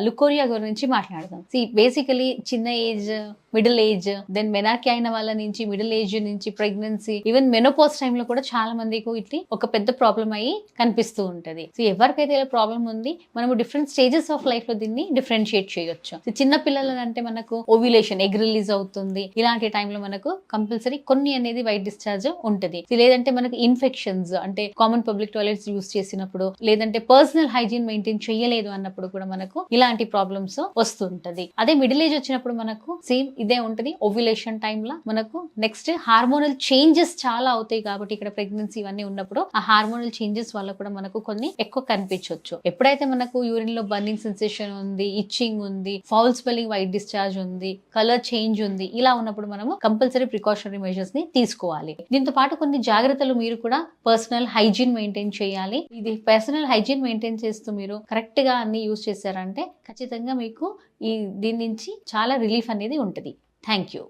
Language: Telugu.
లుకోరియా గురించి మాట్లాడదాం. బేసికలీ చిన్న ఏజ్, మిడిల్ ఏజ్, దెన్ మెనార్కి అయిన వాళ్ళ నుంచి, మిడిల్ ఏజ్ నుంచి ప్రెగ్నెన్సీ, ఈవెన్ మెనోపాజ్ టైంలో కూడా చాలా మందికి ఇది ఒక పెద్ద ప్రాబ్లం అయ్యి కనిపిస్తూ ఉంటది. ఎవరికైతే ఇలా ప్రాబ్లం ఉంది, మనము డిఫరెంట్ స్టేజెస్ ఆఫ్ లైఫ్ లో దీన్ని డిఫరెన్షియేట్ చేయొచ్చు. చిన్న పిల్లలు అంటే మనకు ఓవ్యులేషన్, ఎగ్ రిలీజ్ అవుతుంది. ఇలాంటి టైంలో మనకు కంపల్సరీ కొన్ని అనేది వైట్ డిశ్చార్జ్ ఉంటది. లేదంటే మనకు ఇన్ఫెక్షన్స్ అంటే కామన్ పబ్లిక్ టాయిలెట్స్ యూస్ చేసినప్పుడు, లేదంటే పర్సనల్ హైజీన్ మెయింటైన్ చేయలేదు అన్నప్పుడు కూడా మనకు ఇలాంటి ప్రాబ్లమ్స్ వస్తుంటది. అదే మిడిల్ ఏజ్ వచ్చినప్పుడు మనకు సేమ్ ఇదే ఉంటది. ఓవ్యులేషన్ టైంలో మనకు నెక్స్ట్ హార్మోనల్ చేంజెస్ చాలా అవుతాయి. కాబట్టి ఇక్కడ ప్రెగ్నెన్సీ ఇవన్నీ ఉన్నప్పుడు ఆ హార్మోనల్ చేంజెస్ వల్ల కూడా మనకు కొన్ని ఎక్కువ కనిపించవచ్చు. ఎప్పుడైతే మనకు యూరిన్ లో బర్నింగ్ సెన్సేషన్ ఉంది, ఇచ్చింగ్ ఉంది, ఫౌల్ స్మెల్లింగ్, వైట్ డిశ్చార్జ్ ఉంది, కలర్ చేంజ్ ఉంది, ఇలా ఉన్నప్పుడు మనము కంపల్సరీ ప్రికాషనరీ మెజర్స్ ని తీసుకోవాలి. దీంతో పాటు కొన్ని జాగ్రత్తలు మీరు కూడా పర్సనల్ హైజీన్ మెయింటైన్ చేయాలి. ఇది పర్సనల్ హైజీన్ మెయింటైన్ చేస్తూ మీరు కరెక్ట్ గా అన్ని యూజ్ చేశారంటే ఖచ్చితంగా మీకు దీని నుంచి చాలా రిలీఫ్ అనేది ఉంటుంది. Thank you.